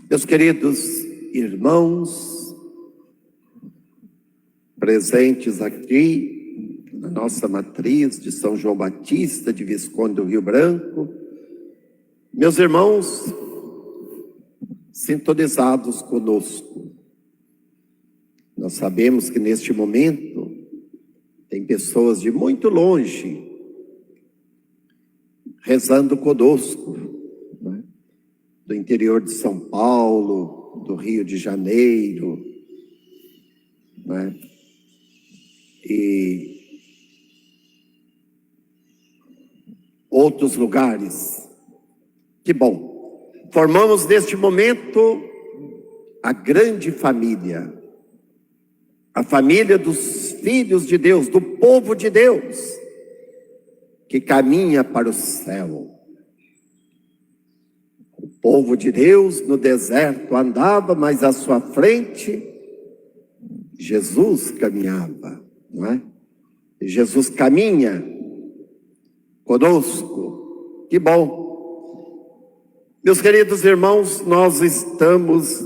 Meus queridos irmãos, presentes aqui na nossa matriz de São João Batista, de Visconde do Rio Branco, meus irmãos sintonizados conosco, nós sabemos que neste momento tem pessoas de muito longe rezando conosco, né? Do interior de São Paulo, do Rio de Janeiro, né? E outros lugares. Que bom! Formamos neste momento a grande família, a família dos filhos de Deus, do povo de Deus, que caminha para o céu. O povo de Deus no deserto andava, mas à sua frente Jesus caminhava, não é? E Jesus caminha conosco. Que bom! Meus queridos irmãos, nós estamos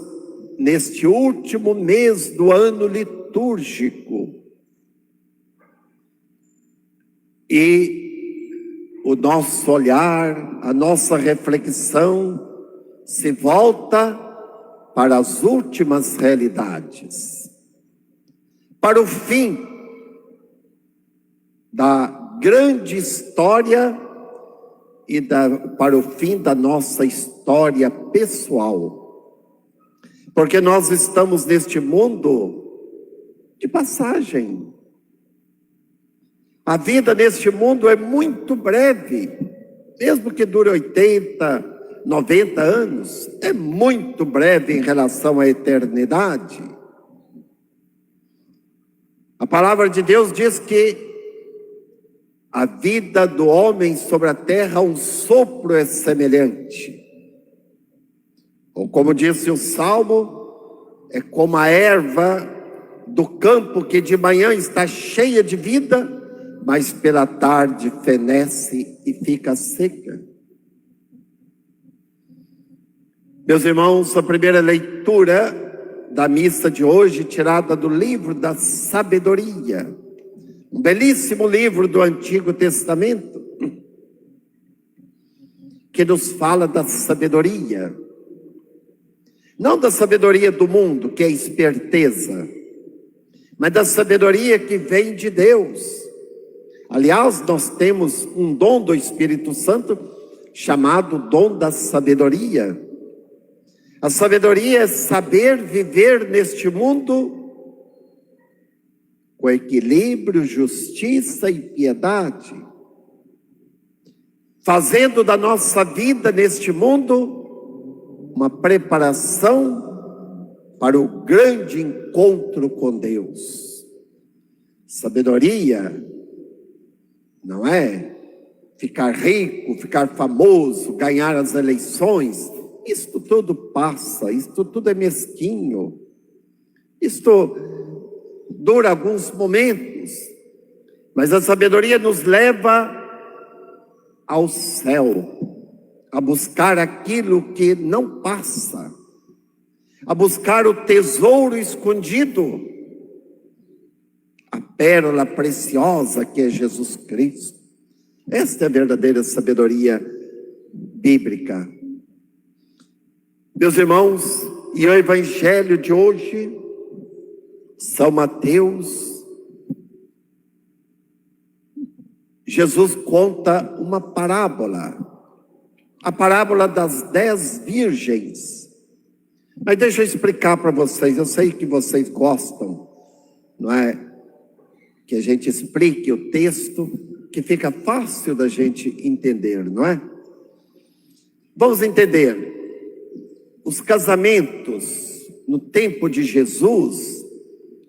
neste último mês do ano litúrgico. E o nosso olhar, a nossa reflexão se volta para as últimas realidades, para o fim da grande história e para o fim da nossa história pessoal. Porque nós estamos neste mundo de passagem. A vida neste mundo é muito breve, mesmo que dure 80, 90 anos, é muito breve em relação à eternidade. A palavra de Deus diz que a vida do homem sobre a terra, um sopro é semelhante. Ou como disse o Salmo, é como a erva do campo que de manhã está cheia de vida, mas pela tarde fenece e fica seca. Meus irmãos, a primeira leitura da missa de hoje, tirada do livro da Sabedoria, um belíssimo livro do Antigo Testamento, que nos fala da sabedoria, não da sabedoria do mundo, que é esperteza, mas da sabedoria que vem de Deus. Aliás, nós temos um dom do Espírito Santo chamado dom da sabedoria. A sabedoria é saber viver neste mundo com equilíbrio, justiça e piedade, fazendo da nossa vida neste mundo uma preparação para o grande encontro com Deus. Sabedoria não é ficar rico, ficar famoso, ganhar as eleições. Isto tudo passa, isto tudo é mesquinho. Isto dura alguns momentos, mas a sabedoria nos leva ao céu, a buscar aquilo que não passa, a buscar o tesouro escondido, a pérola preciosa que é Jesus Cristo. Esta é a verdadeira sabedoria bíblica. Meus irmãos, e o evangelho de hoje, São Mateus, Jesus conta uma parábola, a parábola das 10 virgens. Mas deixa eu explicar para vocês, eu sei que vocês gostam, não é? Que a gente explique o texto, que fica fácil da gente entender, não é? Vamos entender. Os casamentos no tempo de Jesus,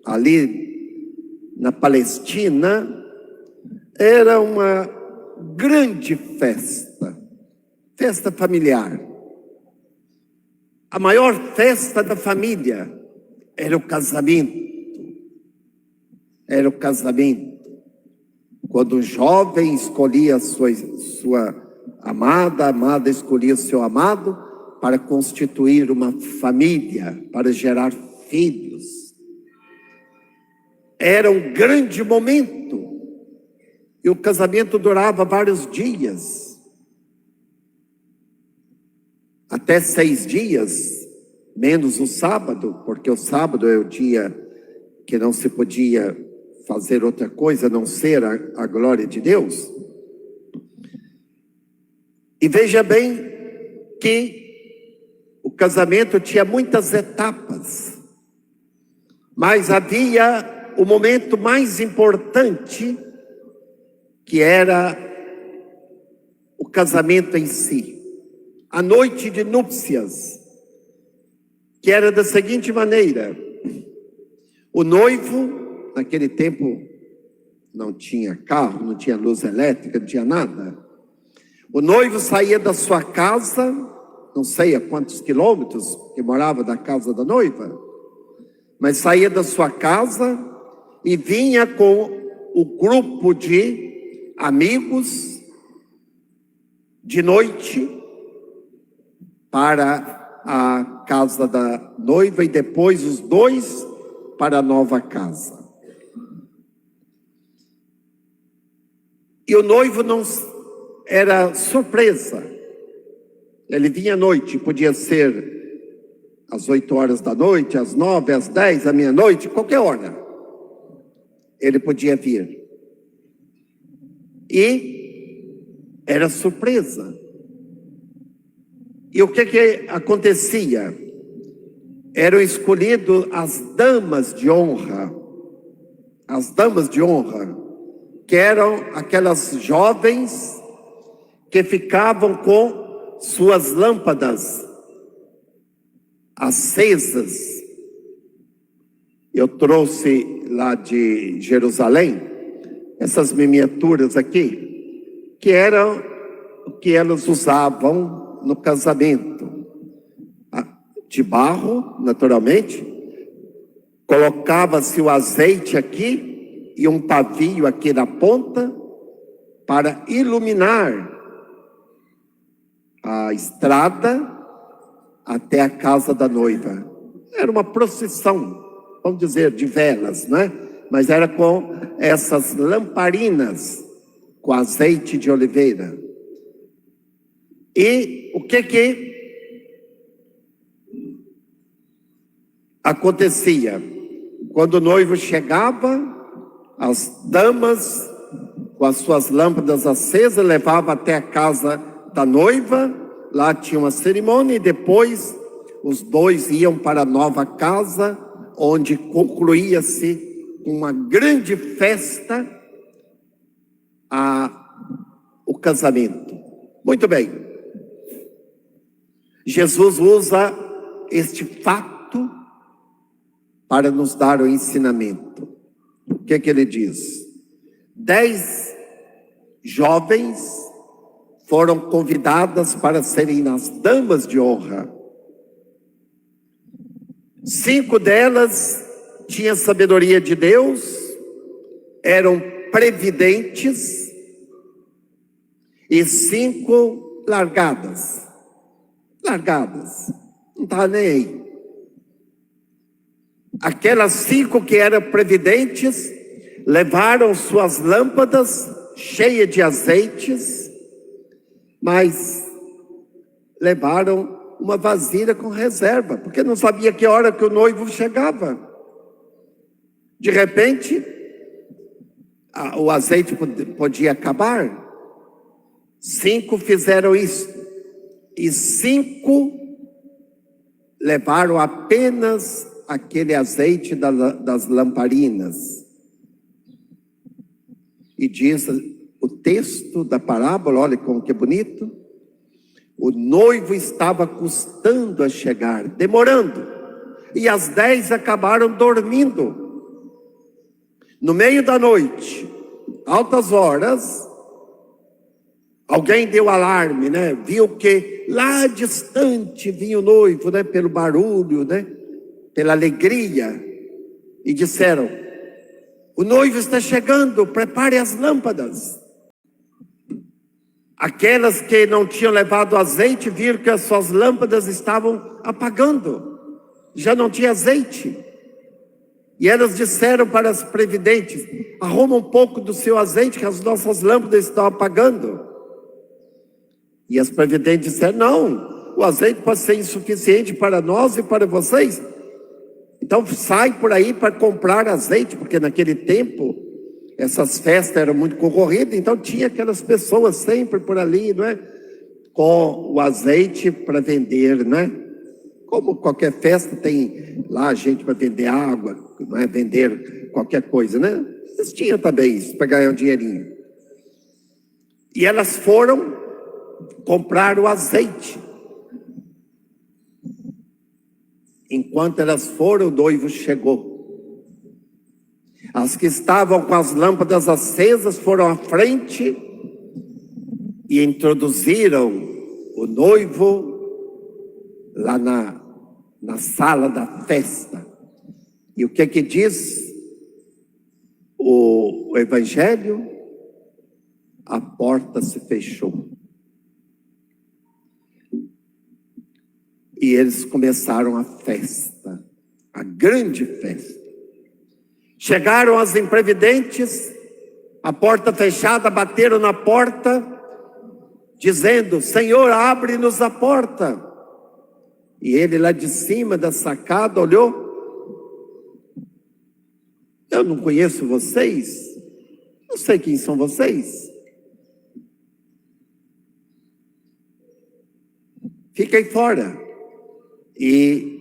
ali na Palestina, era uma grande festa, festa familiar. A maior festa da família era o casamento. Era o casamento. Quando o jovem escolhia a sua amada, a amada escolhia o seu amado, para constituir uma família, para gerar filhos. Era um grande momento. E o casamento durava vários dias. Até 6 dias, menos o sábado, porque o sábado é o dia que não se podia fazer outra coisa a não ser a glória de Deus. E veja bem que o casamento tinha muitas etapas, mas havia o momento mais importante, que era o casamento em si, a noite de núpcias, que era da seguinte maneira: o noivo, naquele tempo não tinha carro, não tinha luz elétrica, não tinha nada. O noivo saía da sua casa, não sei a quantos quilômetros que morava da casa da noiva, mas saía da sua casa e vinha com o grupo de amigos de noite para a casa da noiva e depois os dois para a nova casa. E o noivo não era surpresa. Ele vinha à noite, podia ser às 8 horas da noite, às 9, às 10, à meia-noite, qualquer hora. Ele podia vir. E era surpresa. E o que acontecia? Eram escolhidas as damas de honra. As damas de honra, que eram aquelas jovens que ficavam com suas lâmpadas acesas. Eu trouxe lá de Jerusalém essas miniaturas aqui, que eram o que elas usavam no casamento. De barro, naturalmente, colocava-se o azeite aqui e um pavio aqui na ponta para iluminar a estrada até a casa da noiva. Era uma procissão, vamos dizer, de velas, né? Mas era com essas lamparinas com azeite de oliveira. E o que acontecia? Quando o noivo chegava, as damas com as suas lâmpadas acesas levavam até a casa da noiva. Lá tinha uma cerimônia e depois os dois iam para a nova casa, onde concluía-se uma grande festa, o casamento. Muito bem. Jesus usa este fato para nos dar o ensinamento. O que ele diz? 10 jovens foram convidadas para serem as damas de honra. 5 delas tinham sabedoria de Deus, eram previdentes, e 5 largadas, não estava nem aí. Aquelas 5 que eram previdentes levaram suas lâmpadas cheias de azeites, mas levaram uma vasilha com reserva, porque não sabia que hora que o noivo chegava. De repente, o azeite podia acabar. 5 fizeram isso, e 5 levaram apenas aquele azeite das lamparinas. E diz o texto da parábola, olha como que é bonito: o noivo estava custando a chegar, demorando, e as 10 acabaram dormindo. No meio da noite, altas horas, alguém deu alarme, né? Viu que lá distante vinha o noivo, né? Pelo barulho, né? Pela alegria, e disseram: o noivo está chegando, prepare as lâmpadas. Aquelas que não tinham levado azeite viram que as suas lâmpadas estavam apagando, já não tinha azeite. E elas disseram para as previdentes: arruma um pouco do seu azeite, que as nossas lâmpadas estão apagando. E as previdentes disseram: não, o azeite pode ser insuficiente para nós e para vocês. Então sai por aí para comprar azeite, porque naquele tempo essas festas eram muito concorridas, então tinha aquelas pessoas sempre por ali, não é? Com o azeite para vender, não é? Como qualquer festa tem lá gente para vender água, não é? Vender qualquer coisa, né? Eles tinham também isso, para ganhar um dinheirinho. E elas foram comprar o azeite. Enquanto elas foram, o noivo chegou. As que estavam com as lâmpadas acesas foram à frente e introduziram o noivo lá na sala da festa. E o que diz o Evangelho? A porta se fechou. E eles começaram a festa, a grande festa. Chegaram as imprevidentes, a porta fechada, bateram na porta, dizendo: Senhor, abre-nos a porta. E ele lá de cima da sacada olhou: eu não conheço vocês, não sei quem são vocês. Fiquem fora. E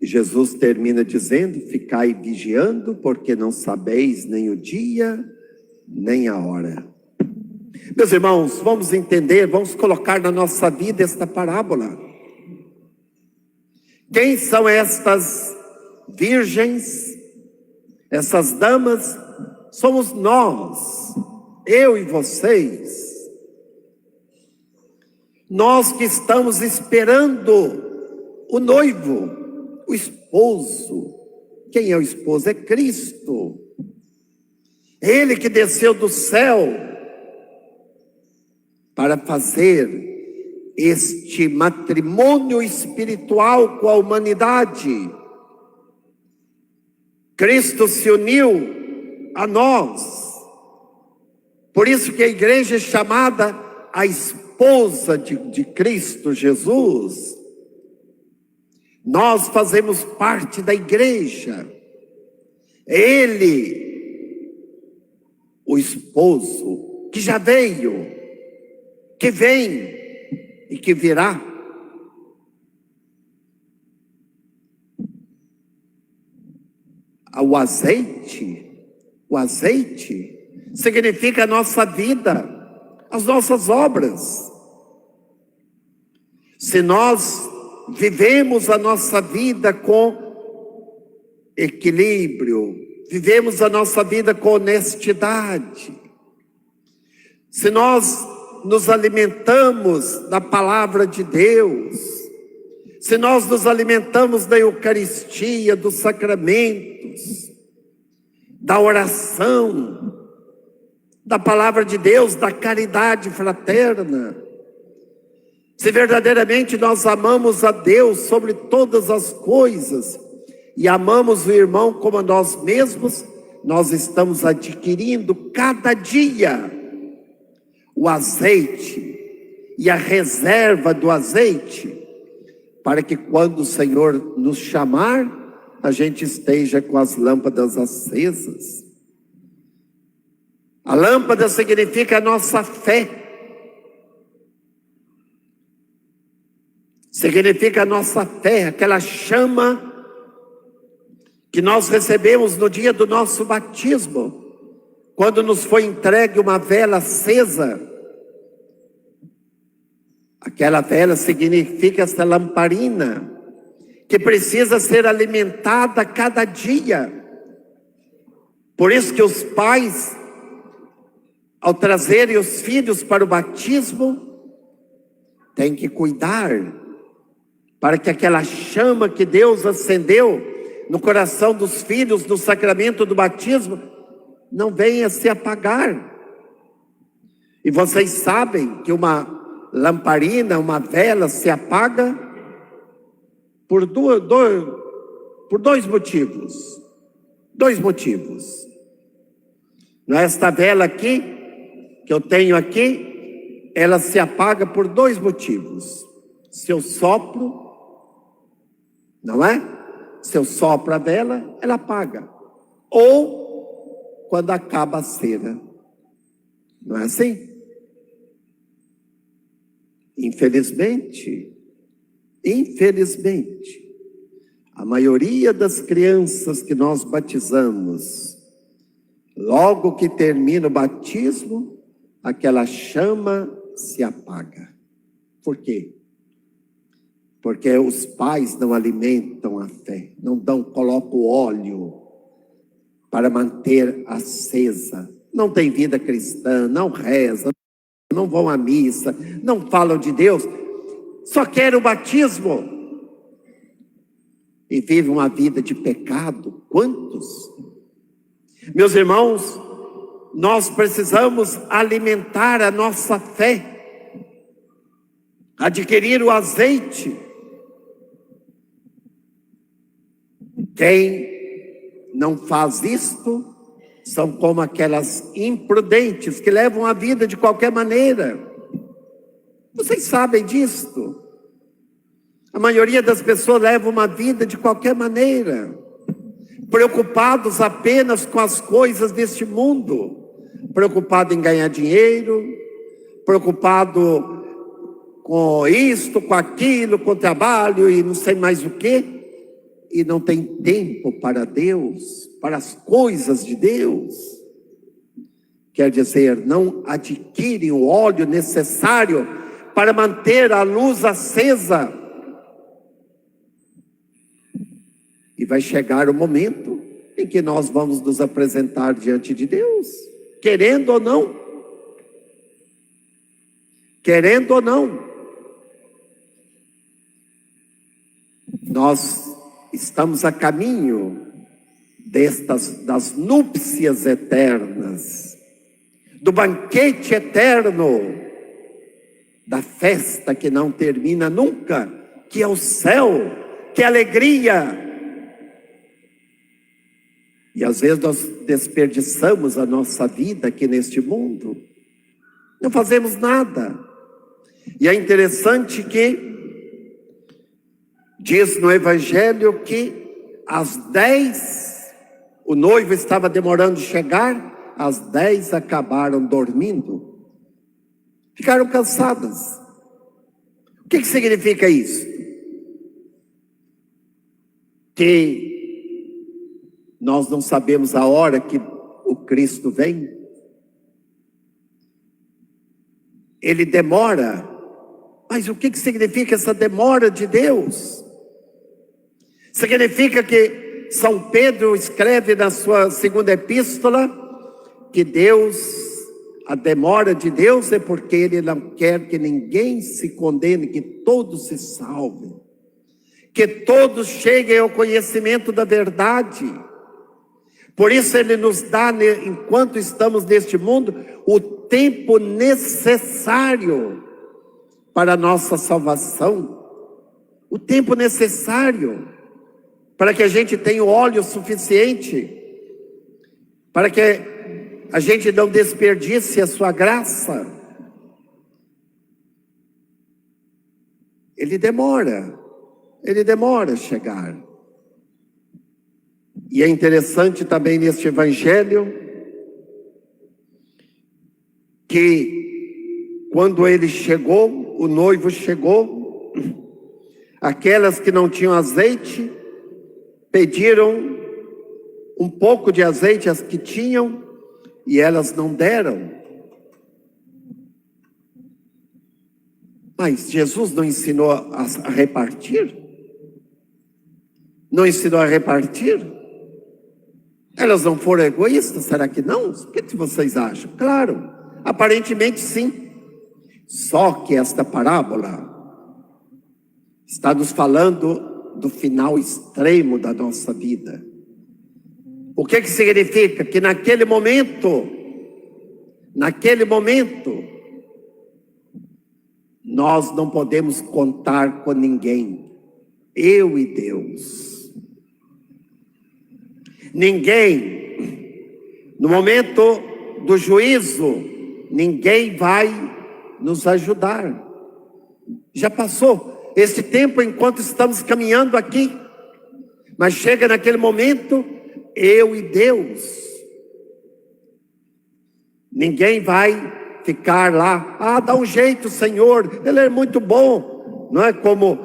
Jesus termina dizendo: ficai vigiando, porque não sabeis nem o dia, nem a hora. Meus irmãos, vamos entender, vamos colocar na nossa vida esta parábola. Quem são estas virgens, essas damas? Somos nós, eu e vocês. Nós que estamos esperando o noivo, o esposo. Quem é o esposo? É Cristo. Ele que desceu do céu para fazer este matrimônio espiritual com a humanidade. Cristo se uniu a nós. Por isso que a igreja é chamada a esposa de Cristo Jesus. Nós fazemos parte da igreja. Ele, o esposo, que já veio, que vem e que virá. O azeite significa a nossa vida, as nossas obras. Se nós vivemos a nossa vida com equilíbrio, vivemos a nossa vida com honestidade, se nós nos alimentamos da palavra de Deus, se nós nos alimentamos da Eucaristia, dos sacramentos, da oração, da palavra de Deus, da caridade fraterna, se verdadeiramente nós amamos a Deus sobre todas as coisas e amamos o irmão como a nós mesmos, nós estamos adquirindo cada dia o azeite e a reserva do azeite, para que quando o Senhor nos chamar, a gente esteja com as lâmpadas acesas. A lâmpada significa a nossa fé. Significa a nossa fé, aquela chama que nós recebemos no dia do nosso batismo, quando nos foi entregue uma vela acesa. Aquela vela significa essa lamparina, que precisa ser alimentada a cada dia. Por isso que os pais, ao trazerem os filhos para o batismo, têm que cuidar, para que aquela chama que Deus acendeu no coração dos filhos no sacramento do batismo não venha se apagar. E vocês sabem que uma lamparina, uma vela se apaga por dois motivos. Dois motivos. Esta vela aqui, que eu tenho aqui, ela se apaga por dois motivos. Se eu sopro, não é? Se eu sopro a vela, ela apaga. Ou quando acaba a cera. Não é assim? Infelizmente, a maioria das crianças que nós batizamos, logo que termina o batismo, aquela chama se apaga. Por quê? Porque os pais não alimentam a fé, colocam óleo para manter acesa. Não tem vida cristã, não rezam, não vão à missa, não falam de Deus, só querem o batismo. E vivem uma vida de pecado. Quantos? Meus irmãos, nós precisamos alimentar a nossa fé, adquirir o azeite. Quem não faz isto são como aquelas imprudentes que levam a vida de qualquer maneira. Vocês sabem disto. A maioria das pessoas leva uma vida de qualquer maneira, preocupados apenas com as coisas deste mundo, preocupado em ganhar dinheiro, preocupado com isto, com aquilo, com o trabalho e não sei mais o quê. E não tem tempo para Deus, para as coisas de Deus. Quer dizer, não adquirem o óleo necessário para manter a luz acesa. E vai chegar o momento em que nós vamos nos apresentar diante de Deus, querendo ou não. Querendo ou não. Nós estamos a caminho das núpcias eternas, do banquete eterno, da festa que não termina nunca, que é o céu, que é alegria. E às vezes nós desperdiçamos a nossa vida aqui neste mundo, não fazemos nada. E é interessante que diz no Evangelho que às 10, o noivo estava demorando chegar, às 10 acabaram dormindo, ficaram cansadas. O que significa isso? Que nós não sabemos a hora que o Cristo vem. Ele demora. Mas o que significa essa demora de Deus? Significa que São Pedro escreve na sua segunda epístola que a demora de Deus é porque Ele não quer que ninguém se condene, que todos se salvem, que todos cheguem ao conhecimento da verdade. Por isso Ele nos dá, enquanto estamos neste mundo, o tempo necessário para a nossa salvação, o tempo necessário para que a gente tenha o óleo suficiente, para que a gente não desperdice a sua graça. Ele demora a chegar. E é interessante também neste Evangelho que quando ele chegou, o noivo chegou, aquelas que não tinham azeite pediram um pouco de azeite, as que tinham, e elas não deram. Mas Jesus não ensinou a repartir? Não ensinou a repartir? Elas não foram egoístas? Será que não? O que vocês acham? Claro, aparentemente sim. Só que esta parábola está nos falando do final extremo da nossa vida. O que significa? Que naquele momento Naquele momento, nós não podemos contar com ninguém, eu e Deus. Ninguém, no momento do juízo, ninguém vai nos ajudar. Já passou esse tempo enquanto estamos caminhando aqui, mas chega naquele momento, eu e Deus. Ninguém vai ficar lá, dá um jeito, Senhor, Ele é muito bom. Não é como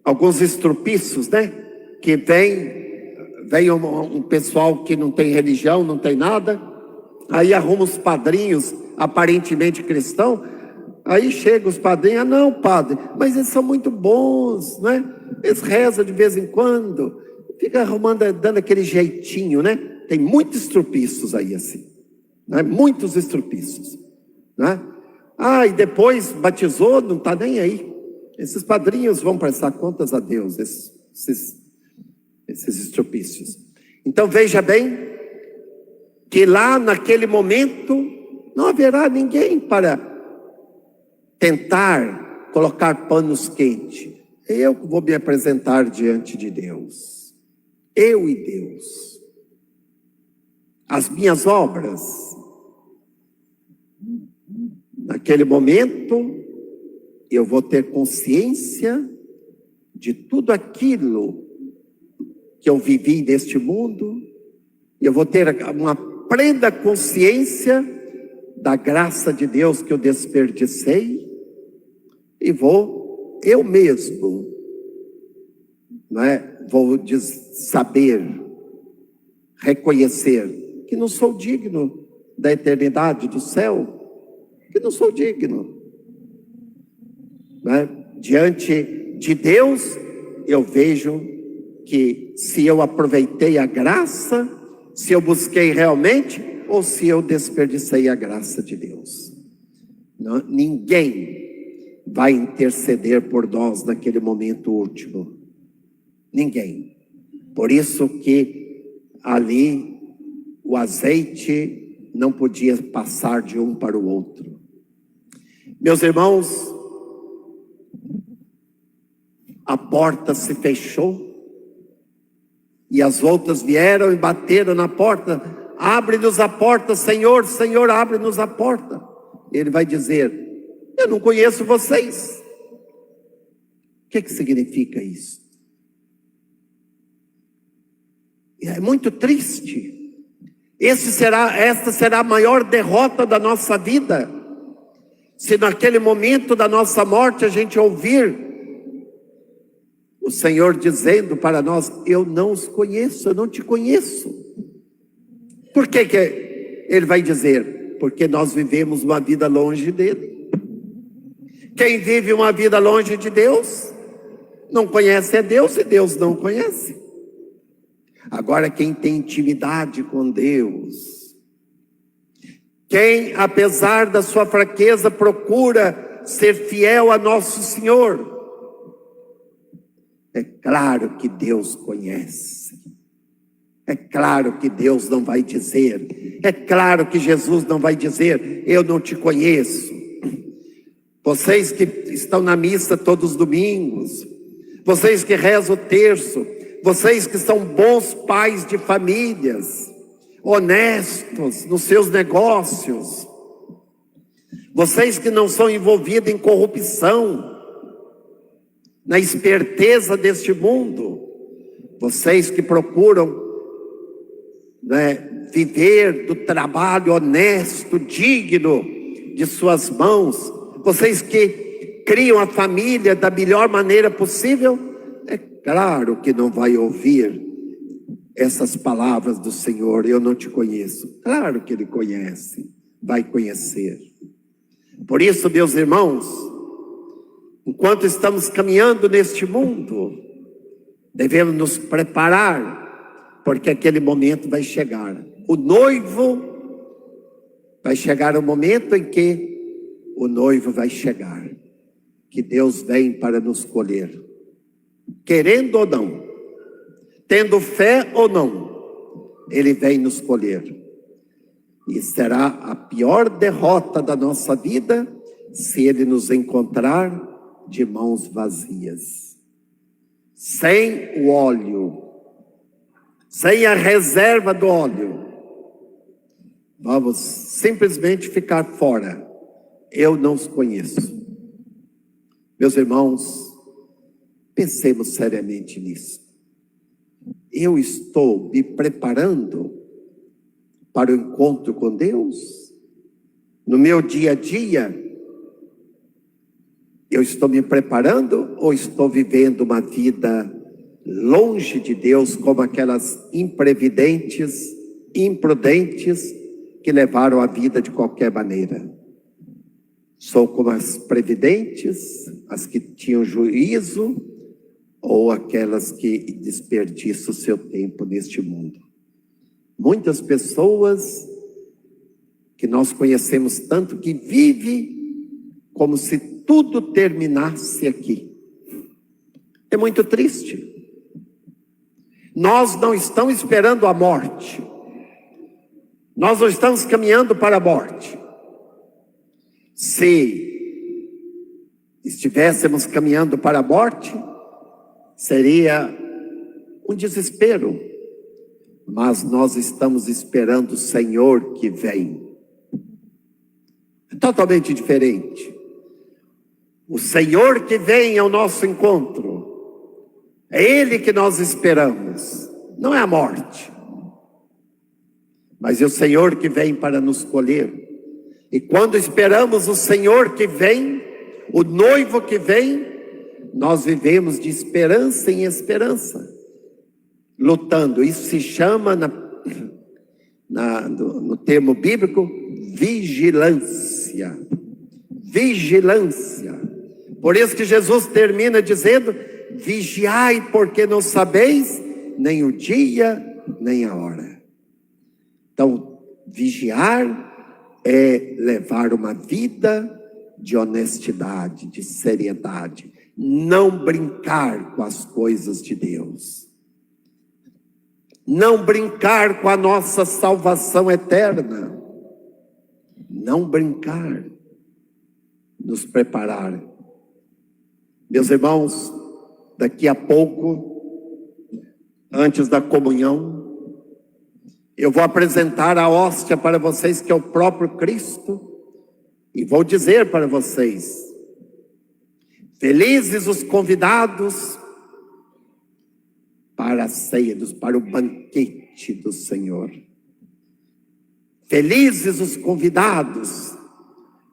alguns estrupiços, né? Que vem um pessoal que não tem religião, não tem nada, aí arruma os padrinhos aparentemente cristãos, aí chega os padrinhos, não, padre, mas eles são muito bons, né? Eles rezam de vez em quando, fica arrumando, dando aquele jeitinho, né? Tem muitos estrupiços aí assim, né? Muitos estrupiços, né? E depois batizou, não está nem aí. Esses padrinhos vão prestar contas a Deus, esses estrupícios. Então veja bem, que lá naquele momento, não haverá ninguém para tentar colocar panos quentes. Eu vou me apresentar diante de Deus, eu e Deus. As minhas obras, naquele momento, eu vou ter consciência de tudo aquilo que eu vivi neste mundo, eu vou ter uma plena consciência da graça de Deus que eu desperdicei, e vou, eu mesmo, vou saber, reconhecer que não sou digno da eternidade do céu, que não sou digno. Diante de Deus, eu vejo que se eu aproveitei a graça, se eu busquei realmente, ou se eu desperdicei a graça de Deus. Não, ninguém vai interceder por nós naquele momento último. Ninguém. Por isso que ali o azeite não podia passar de um para o outro. Meus irmãos, a porta se fechou e as outras vieram e bateram na porta. Abre-nos a porta, Senhor, Senhor, abre-nos a porta. Ele vai dizer, eu não conheço vocês. O que significa isso? É muito triste. Esta será a maior derrota da nossa vida. Se naquele momento da nossa morte a gente ouvir o Senhor dizendo para nós, eu não os conheço, eu não te conheço. Por que Ele vai dizer? Porque nós vivemos uma vida longe dele. Quem vive uma vida longe de Deus, não conhece a Deus e Deus não conhece. Agora quem tem intimidade com Deus, quem apesar da sua fraqueza procura ser fiel a nosso Senhor, é claro que Deus conhece. É claro que Deus não vai dizer. É claro que Jesus não vai dizer, eu não te conheço. Vocês que estão na missa todos os domingos, vocês que rezam o terço, vocês que são bons pais de famílias, honestos nos seus negócios, vocês que não são envolvidos em corrupção, na esperteza deste mundo, vocês que procuram viver do trabalho honesto, digno de suas mãos, vocês que criam a família da melhor maneira possível, é claro que não vai ouvir essas palavras do Senhor, eu não te conheço. Claro que Ele conhece, vai conhecer. Por isso, meus irmãos, enquanto estamos caminhando neste mundo, devemos nos preparar, porque aquele momento vai chegar. O noivo, vai chegar o momento em que o noivo vai chegar, que Deus vem para nos colher, querendo ou não, tendo fé ou não, Ele vem nos colher. E será a pior derrota da nossa vida se ele nos encontrar de mãos vazias, sem o óleo, sem a reserva do óleo. Vamos simplesmente ficar fora. Eu não os conheço. Meus irmãos, pensemos seriamente nisso. Eu estou me preparando para o encontro com Deus? No meu dia a dia, eu estou me preparando ou estou vivendo uma vida longe de Deus, como aquelas imprevidentes, imprudentes, que levaram a vida de qualquer maneira? Sou como as previdentes, as que tinham juízo, ou aquelas que desperdiçam o seu tempo neste mundo? Muitas pessoas que nós conhecemos tanto, que vivem como se tudo terminasse aqui. É muito triste. Nós não estamos esperando a morte. Nós não estamos caminhando para a morte. Se estivéssemos caminhando para a morte, seria um desespero. Mas nós estamos esperando o Senhor que vem. É totalmente diferente. O Senhor que vem ao nosso encontro, é Ele que nós esperamos, não é a morte. Mas é o Senhor que vem para nos colher. E quando esperamos o Senhor que vem, o noivo que vem, nós vivemos de esperança em esperança, lutando. Isso se chama, no termo bíblico, vigilância. Vigilância. Por isso que Jesus termina dizendo: vigiai, porque não sabeis nem o dia, nem a hora. Então, vigiar é levar uma vida de honestidade, de seriedade. Não brincar com as coisas de Deus. Não brincar com a nossa salvação eterna. Não brincar. Nos preparar. Meus irmãos, daqui a pouco, antes da comunhão, eu vou apresentar a hóstia para vocês, que é o próprio Cristo, e vou dizer para vocês: felizes os convidados para a ceia, para o banquete do Senhor. Felizes os convidados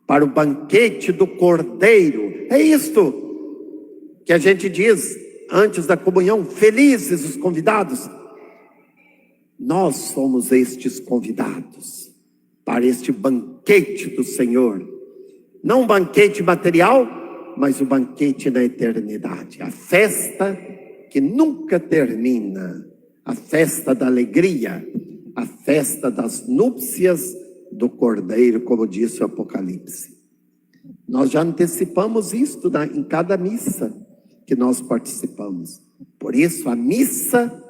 para o banquete do Cordeiro. É isto que a gente diz antes da comunhão: felizes os convidados. Nós somos estes convidados para este banquete do Senhor. Não um banquete material, mas um banquete na eternidade. A festa que nunca termina. A festa da alegria. A festa das núpcias do Cordeiro, como disse o Apocalipse. Nós já antecipamos isto em cada missa que nós participamos. Por isso, a missa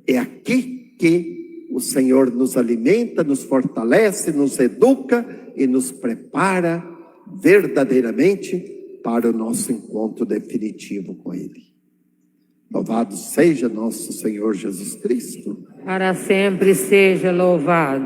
é aqui que o Senhor nos alimenta, nos fortalece, nos educa e nos prepara verdadeiramente para o nosso encontro definitivo com Ele. Louvado seja nosso Senhor Jesus Cristo. Para sempre seja louvado.